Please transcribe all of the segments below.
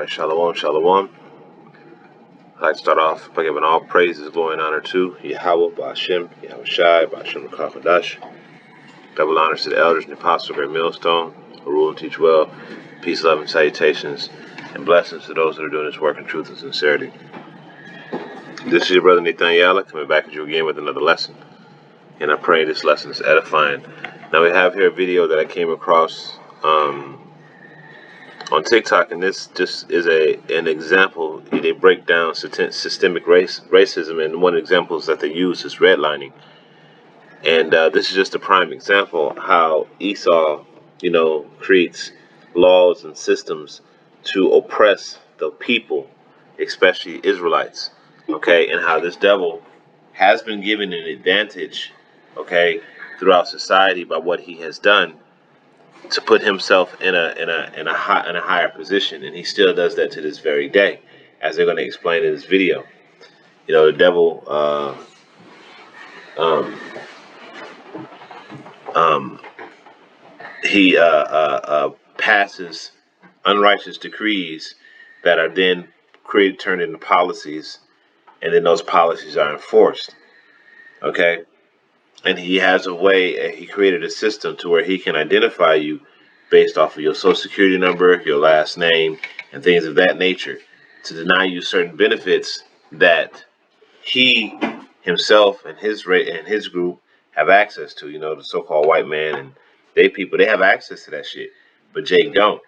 All right, shalom, shalom. I'd like to start off by giving all praises, glory, and honor to Yahweh, Ba'ashem, Yahweh Shai, Ba'ashem Rakakadash. Double honors to the elders and the apostles of Great Millstone, who rule and teach well. Peace, love, and salutations, and blessings to those that are doing this work in truth and sincerity. This is your brother Nathaniel, coming back at you again with another lesson. And I pray this lesson is edifying. Now we have here a video that I came across on TikTok, and this just is an example. They break down systemic racism, and one example that they use is redlining. And this is just a prime example how Esau, creates laws and systems to oppress the people, especially Israelites. Okay, and how this devil has been given an advantage, okay, throughout society by what he has done to put himself in a higher position, and he still does that to this very day, as they're going to explain in this video. The devil he passes unrighteous decrees that are then turned into policies, and then those policies are enforced. Okay. And he has a way, he created a system to where he can identify you based off of your social security number, your last name, and things of that nature, to deny you certain benefits that he himself and his group have access to. The so-called white man and they have access to that shit, but Jake don't.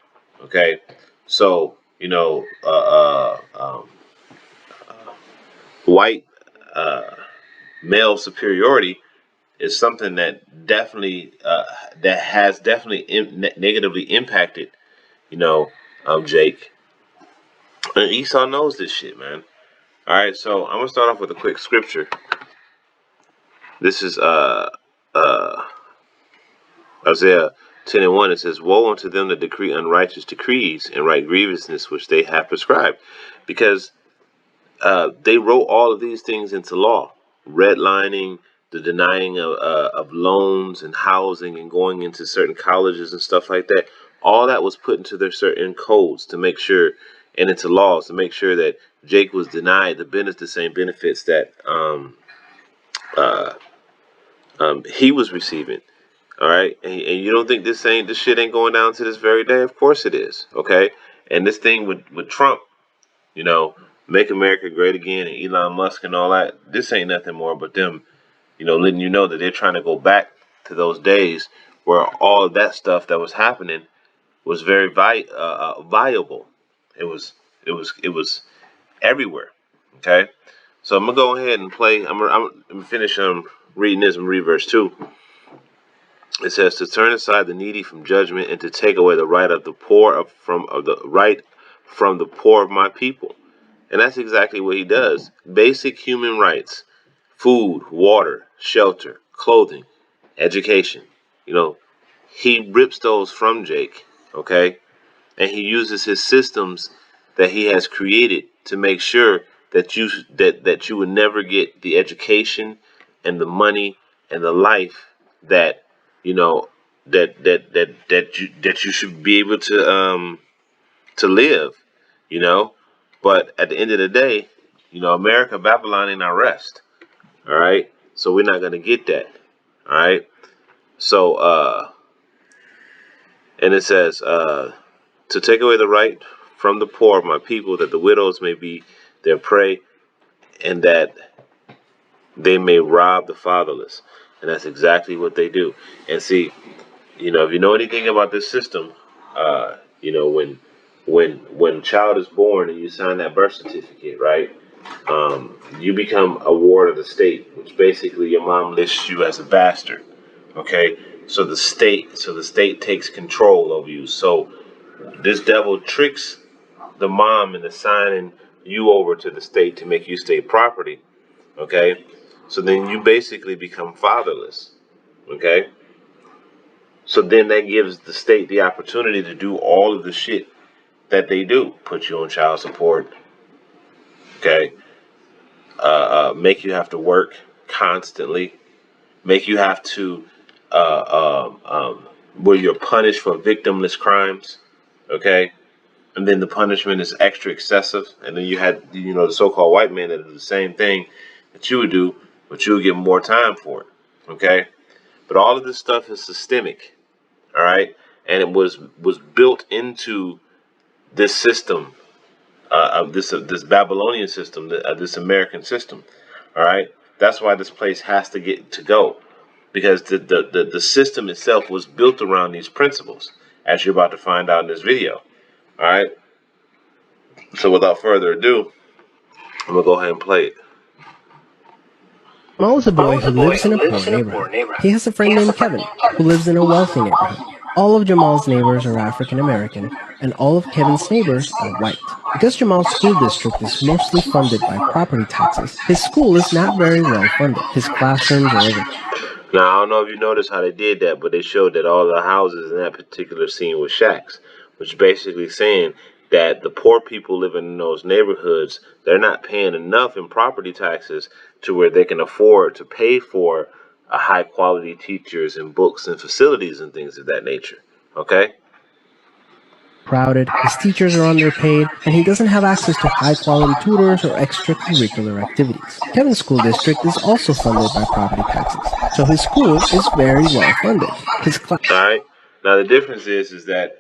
Okay, so white male superiority is something that has definitely negatively impacted, Jake. And Esau knows this shit, man. All right, so I'm gonna start off with a quick scripture. This is Isaiah 10:1. It says, "Woe unto them that decree unrighteous decrees and write grievousness which they have prescribed," because they wrote all of these things into law: redlining, the denying of loans and housing and going into certain colleges and stuff like that. All that was put into their certain codes to make sure, and into laws to make sure that Jake was denied the same benefits that he was receiving. All right, and you don't think this shit ain't going down to this very day? Of course it is. Okay, and this thing with Trump, make America great again, and Elon Musk and all that. This ain't nothing more but them, letting you know that they're trying to go back to those days where all of that stuff that was happening was very viable. It was everywhere. Okay, so I'm gonna go ahead and play. I'm gonna finish reading this and read verse 2. It says, "To turn aside the needy from judgment, and to take away the right of the poor from the poor of my people." And that's exactly what he does. Basic human rights: food, water, shelter, clothing, education. He rips those from Jake, okay? And he uses his systems that he has created to make sure that you would never get the education and the money and the life that that you should be able to live, But at the end of the day, America, Babylon ain't our rest. All right. So we're not gonna get that. All right. So and it says, "To take away the right from the poor of my people, that the widows may be their prey, and that they may rob the fatherless." And that's exactly what they do. And see, if you know anything about this system, when a child is born and you sign that birth certificate, right? You become a ward of the state, which basically your mom lists you as a bastard. Okay, so the state takes control over you. So this devil tricks the mom into signing you over to the state to make you state property. Okay, so then you basically become fatherless. Okay, so then that gives the state the opportunity to do all of the shit that they do: put you on child support. Okay, make you have to work constantly, make you have to, where you're punished for victimless crimes. Okay, and then the punishment is extra excessive, and then you had the so-called white man that do the same thing that you would do, but you would get more time for it. Okay, but all of this stuff is systemic. All right, and it was built into this system of this Babylonian system, this American system. All right, that's why this place has to get to go, because the system itself was built around these principles, as you're about to find out in this video. All right, so without further ado, I'm gonna go ahead and play it. Jamal is a boy who lives in a poor neighborhood. He has a friend named Kevin who lives in a wealthy neighborhood. All of Jamal's neighbors are African American, and all of Kevin's neighbors are white. Because Jamal's school district is mostly funded by property taxes, his school is not very well funded. His classrooms are over. Now, I don't know if you noticed how they did that, but they showed that all the houses in that particular scene were shacks, which basically saying that the poor people living in those neighborhoods, they're not paying enough in property taxes to where they can afford to pay for a high quality teachers and books and facilities and things of that nature. Okay? Crowded, his teachers are underpaid, and he doesn't have access to high-quality tutors or extracurricular activities. Kevin's school district is also funded by property taxes, so his school is very well funded. All right. Now the difference is that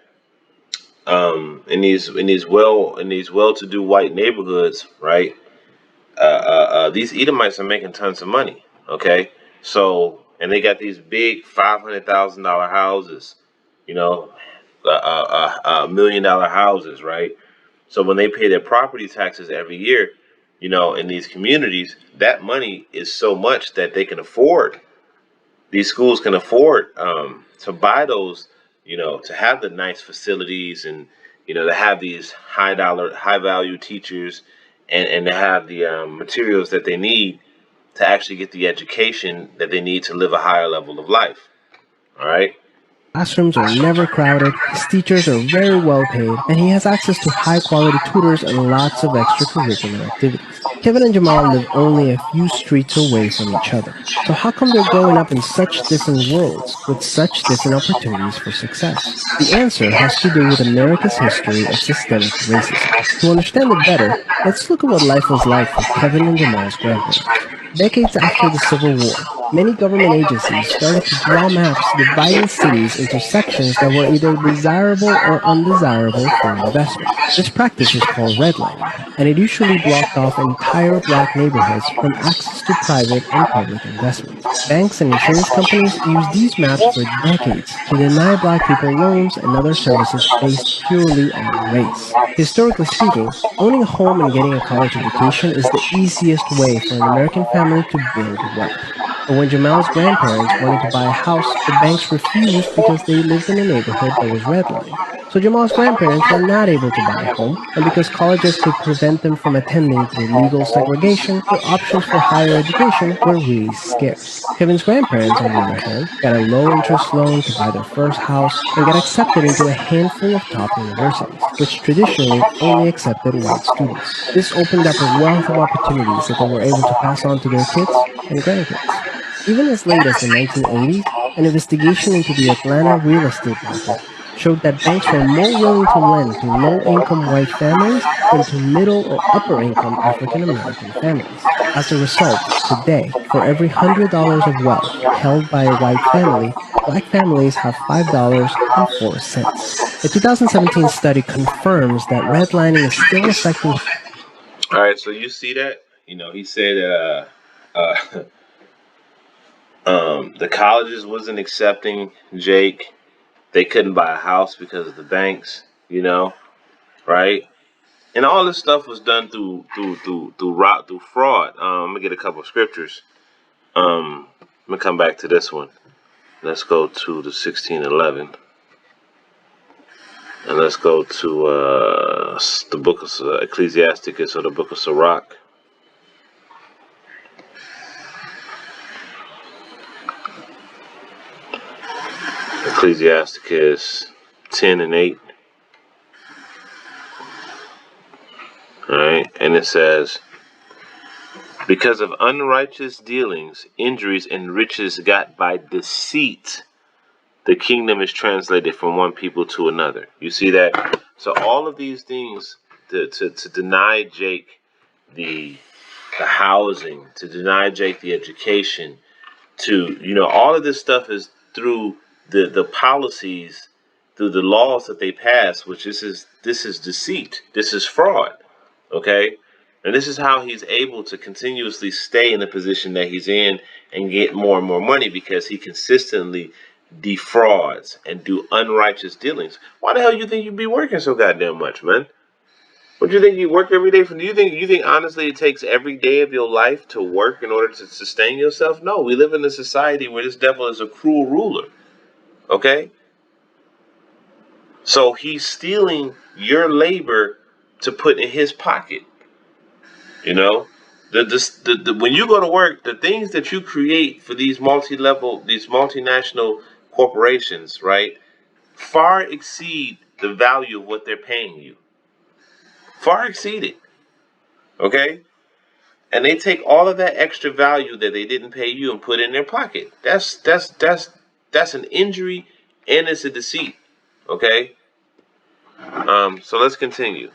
in these well-to-do white neighborhoods, right? These Edomites are making tons of money. Okay, so and they got these big $500,000 houses, you know, $1 million houses, right? So when they pay their property taxes every year, in these communities, that money is so much that they can afford. These schools can afford to buy those, to have the nice facilities and to have these high value teachers and to have the materials that they need to actually get the education that they need to live a higher level of life. All right. Classrooms are never crowded, his teachers are very well paid, and he has access to high-quality tutors and lots of extracurricular activities. Kevin and Jamal live only a few streets away from each other. So how come they're growing up in such different worlds, with such different opportunities for success? The answer has to do with America's history of systemic racism. To understand it better, let's look at what life was like for Kevin and Jamal's grandparents. Decades after the Civil War, many government agencies started to draw maps dividing cities into sections that were either desirable or undesirable for investment. This practice was called redlining, and it usually blocked off entire black neighborhoods from access to private and public investment. Banks and insurance companies used these maps for decades to deny black people loans and other services based purely on race. Historically speaking, owning a home and getting a college education is the easiest way for an American family to build wealth. But when Jamal's grandparents wanted to buy a house, the banks refused because they lived in a neighborhood that was redlined. So Jamal's grandparents were not able to buy a home, and because colleges could prevent them from attending through legal segregation, the options for higher education were really scarce. Kevin's grandparents, on the other hand, got a low-interest loan to buy their first house and got accepted into a handful of top universities, which traditionally only accepted white students. This opened up a wealth of opportunities that they were able to pass on to their kids and grandkids. Even as late as the 1980s, an investigation into the Atlanta real estate market showed that banks were more willing to lend to low-income white families than to middle or upper-income African-American families. As a result, today, for every $100 of wealth held by a white family, black families have $5.04. A 2017 study confirms that redlining is still affecting. All right. So you see that? He said the colleges wasn't accepting Jake. They couldn't buy a house because of the banks. Right? And all this stuff was done through fraud. I'm gonna get a couple of scriptures. I'm gonna come back to this one. Let's go to the 16:11, and let's go to the book of Ecclesiasticus, or the book of Sirach. Ecclesiasticus 10:8. All right, and it says, because of unrighteous dealings, injuries, and riches got by deceit, the kingdom is translated from one people to another. You see that? So all of these things to deny Jake the housing, to deny Jake the education, to all of this stuff is through the policies, through the laws that they pass, which this is deceit, this is fraud, okay? And this is how he's able to continuously stay in the position that he's in and get more and more money, because he consistently defrauds and do unrighteous dealings. Why the hell you think you'd be working so goddamn much, man? What do you think you work every day for? Do you think honestly it takes every day of your life to work in order to sustain yourself? No, we live in a society where this devil is a cruel ruler. Okay? So he's stealing your labor to put in his pocket. You know? When you go to work, the things that you create for these these multinational corporations, right, far exceed the value of what they're paying you. Far exceed it. Okay? And they take all of that extra value that they didn't pay you and put it in their pocket. That's an injury, and it's a deceit. Okay. So let's continue.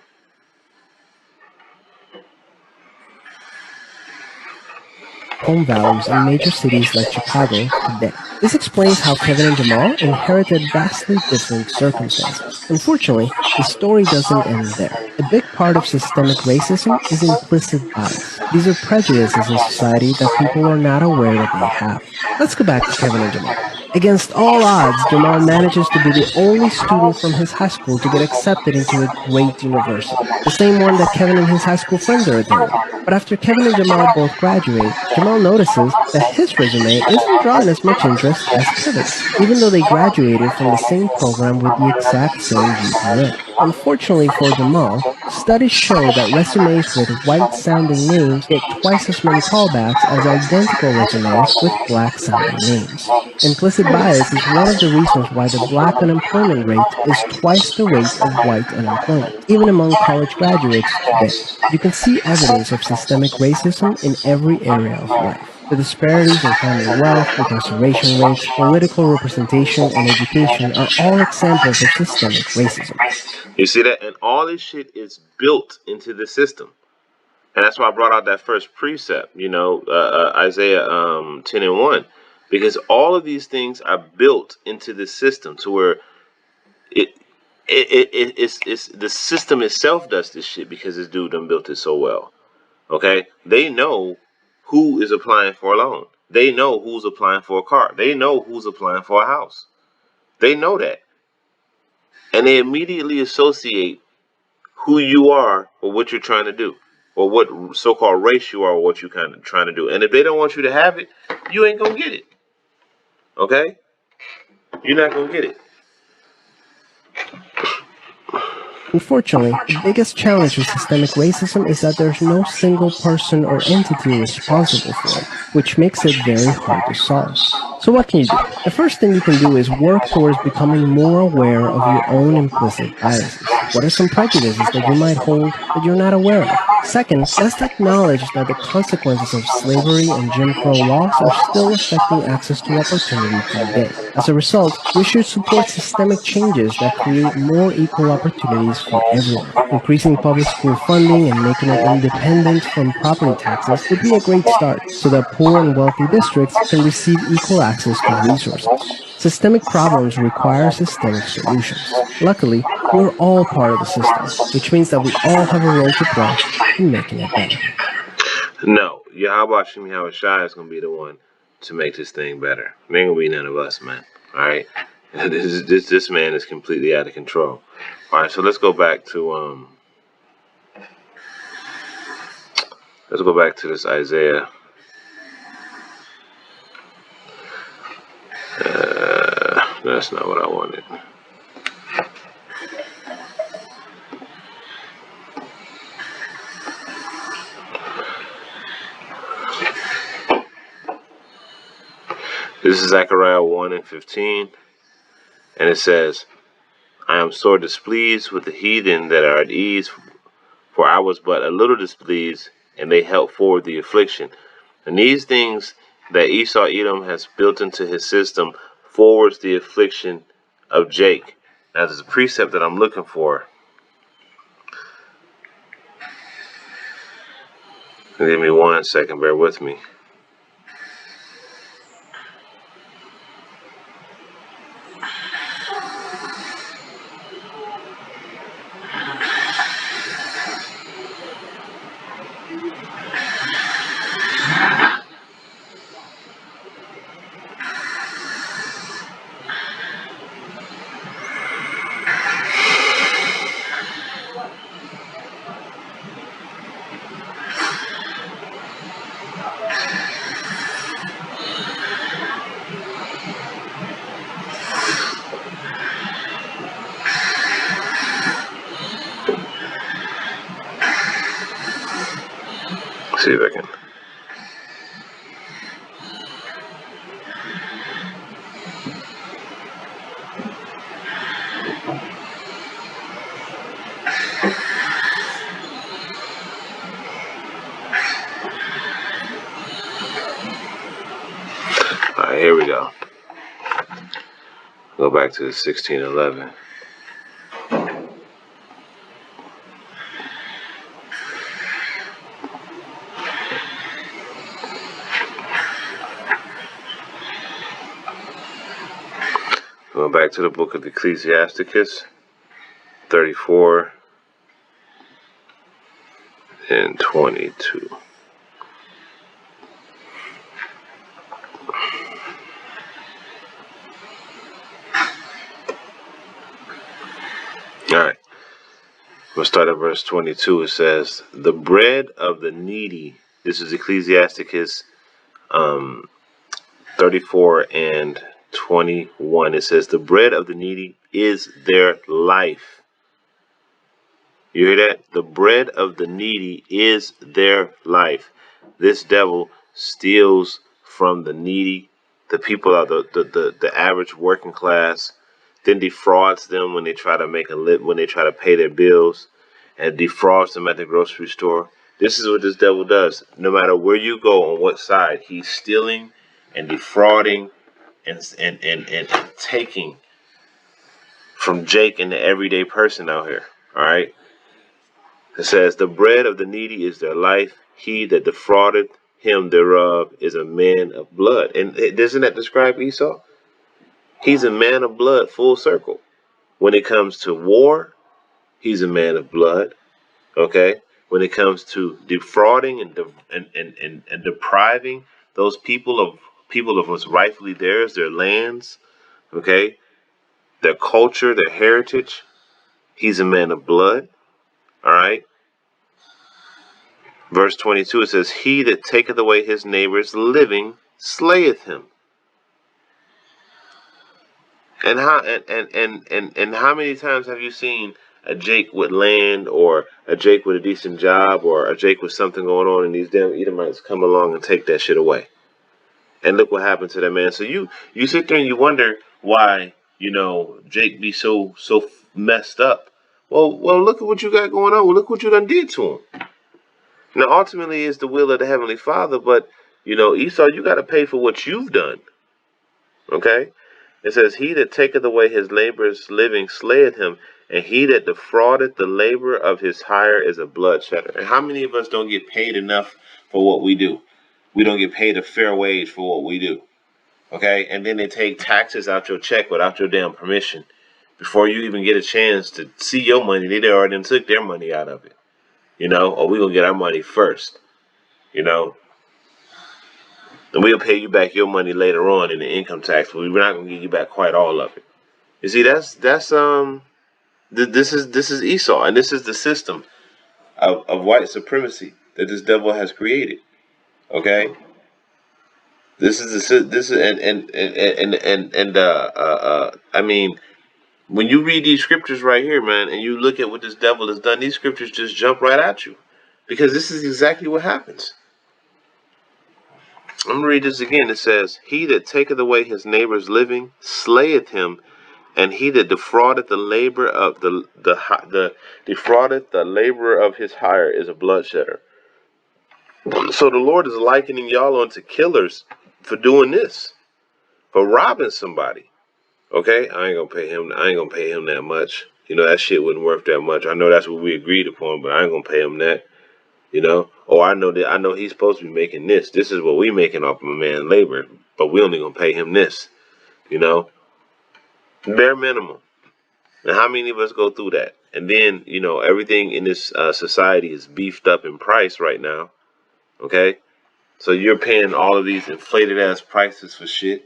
Home values in major cities like Chicago today. This explains how Kevin and Jamal inherited vastly different circumstances. Unfortunately, the story doesn't end there. A big part of systemic racism is implicit bias. These are prejudices in society that people are not aware that they have. Let's go back to Kevin and Jamal. Against all odds, Jamal manages to be the only student from his high school to get accepted into a great university, the same one that Kevin and his high school friends are attending. But after Kevin and Jamal both graduate, Jamal notices that his resume isn't drawing as much interest as Kevin's, even though they graduated from the same program with the exact same GPA. Unfortunately for Jamal, studies show that resumes with white-sounding names get twice as many callbacks as identical resumes with black-sounding names. Implicit bias is one of the reasons why the black unemployment rate is twice the rate of white unemployment, even among college graduates today. You can see evidence of systemic racism in every area of life. The disparities in family wealth, incarceration rates, political representation, and education are all examples of systemic racism. You see that? And all this shit is built into the system. And that's why I brought out that first precept, Isaiah 10 and 1. Because all of these things are built into the system to where it it's the system itself does this shit because this dude done built it so well. Okay? They know who is applying for a loan. They know who's applying for a car. They know who's applying for a house. They know that. And they immediately associate who you are or what you're trying to do, or what so-called race you are or what you're kind of trying to do. And if they don't want you to have it, you ain't gonna get it. Okay? You're not gonna get it. Unfortunately, the biggest challenge with systemic racism is that there's no single person or entity responsible for it, which makes it very hard to solve. So what can you do? The first thing you can do is work towards becoming more aware of your own implicit biases. What are some prejudices that you might hold that you're not aware of? Second, let's acknowledge that the consequences of slavery and Jim Crow laws are still affecting access to opportunity today. As a result, we should support systemic changes that create more equal opportunities for everyone. Increasing public school funding and making it independent from property taxes would be a great start, so that poor and wealthy districts can receive equal access to resources. Systemic problems require systemic solutions. Luckily, we're all part of the system, which means that we all have a role to play in making it better. No, Yahweh Shem Yahweh Shai is gonna be the one to make this thing better. It ain't gonna be none of us, man. All right, this man is completely out of control. All right, so let's go back to this Isaiah. That's not what I wanted. This is Zechariah 1 and 15, and it says, I am sore displeased with the heathen that are at ease, for I was but a little displeased, and they helped forward the affliction. And these things that Esau Edom has built into his system forwards the affliction of Jake. Now, there's a precept that I'm looking for. Give me 1 second. Bear with me. See if I can. All right, here we go. Go back to the 16:11. Going back to the book of Ecclesiasticus, 34 and 22. All right. We'll start at verse 22. It says, "The bread of the needy." This is Ecclesiasticus 34 and 21. It says, "The bread of the needy is their life." You hear that? The bread of the needy is their life. This devil steals from the needy, the people of the average working class, then defrauds them when they try to when they try to pay their bills, and defrauds them at the grocery store. This is what this devil does. No matter where you go, on what side, he's stealing and defrauding and taking from Jake and the everyday person out here. All right. It says, "The bread of the needy is their life. He that defrauded him thereof is a man of blood." And doesn't that describe Esau? He's a man of blood, full circle. When it comes to war, he's a man of blood. Okay. When it comes to defrauding and depriving those people of what's rightfully theirs, their lands, okay, their culture, their heritage, he's a man of blood. All right. Verse 22, it says, "He that taketh away his neighbor's living slayeth him." And how many times have you seen a Jake with land, or a Jake with a decent job, or a Jake with something going on, and these damn Edomites come along and take that shit away? And look what happened to that man. So you sit there and you wonder why, Jake be so messed up. Well, look at what you got going on. Well, look what you done did to him. Now, ultimately, it's the will of the Heavenly Father, but, Esau, you got to pay for what you've done. Okay? It says, "He that taketh away his labor's living slayeth him, and he that defraudeth the labor of his hire is a bloodshedder." And how many of us don't get paid enough for what we do? We don't get paid a fair wage for what we do. Okay? And then they take taxes out your check without your damn permission. Before you even get a chance to see your money, they already took their money out of it. Or we going to get our money first. And we'll pay you back your money later on in the income tax, but we're not going to give you back quite all of it. You see, this is Esau, and this is the system of white supremacy that this devil has created. Okay, this is I mean, when you read these scriptures right here, man, and you look at what this devil has done, these scriptures just jump right at you, because this is exactly what happens. I'm going to read this again. It says, "He that taketh away his neighbor's living slayeth him, and he that defraudeth the labor of defraudeth the labor of his hire is a bloodshedder." So the Lord is likening y'all onto killers for doing this, for robbing somebody. Okay, I ain't gonna pay him that much. That shit wasn't worth that much. I know that's what we agreed upon, but I ain't gonna pay him that. Or I know he's supposed to be making this. This is what we making off of a man labor, but we only gonna pay him this. You know, bare minimum. And how many of us go through that? And then, everything in this society is beefed up in price right now. Okay? So you're paying all of these inflated ass prices for shit.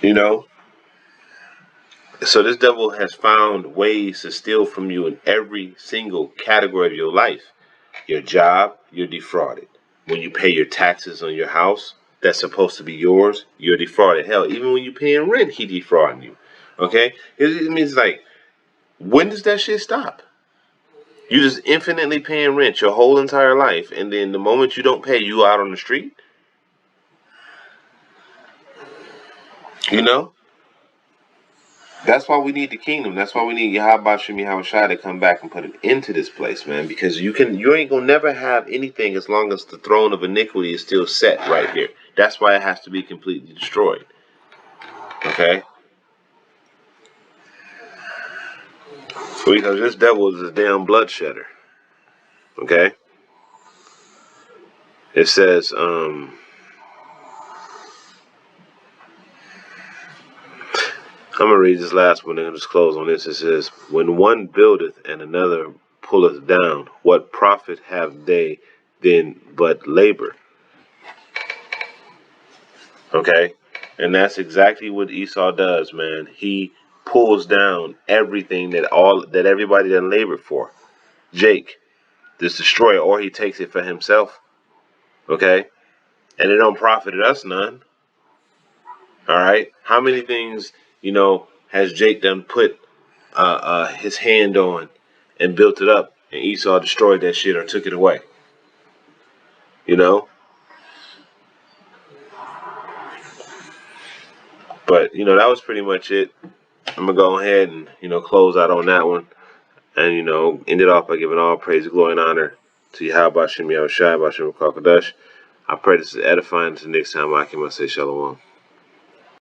You know? So this devil has found ways to steal from you in every single category of your life. Your job, you're defrauded. When you pay your taxes on your house, that's supposed to be yours, you're defrauded. Hell, even when you're paying rent, he defrauding you. Okay? It means like, when does that shit stop? You just infinitely paying rent your whole entire life, and then the moment you don't pay, you out on the street. You know, that's why we need the kingdom. That's why we need Yahweh Shemi Yahushua to come back and put an end to this place, man. Because you ain't gonna never have anything as long as the throne of iniquity is still set right here. That's why it has to be completely destroyed. Okay, because this devil is a damn bloodshedder. Okay, it says I'm gonna read this last one and I'll just close on this. It says, when one buildeth and another pulleth down, what profit have they then but labor? Okay? And that's exactly what Esau does, man. He pulls down everything that everybody done labored for. Jake, this destroyer, or he takes it for himself. Okay? And it don't profit us none. Alright? How many things, has Jake done put his hand on and built it up, and Esau destroyed that shit or took it away? You know? But, that was pretty much it. I'm going to go ahead and, close out on that one. And, end it off by giving all praise, glory, and honor to Yahweh Shem Yahushua, Bashem Kakadash. I pray this is edifying. Until next time, I can say shalom.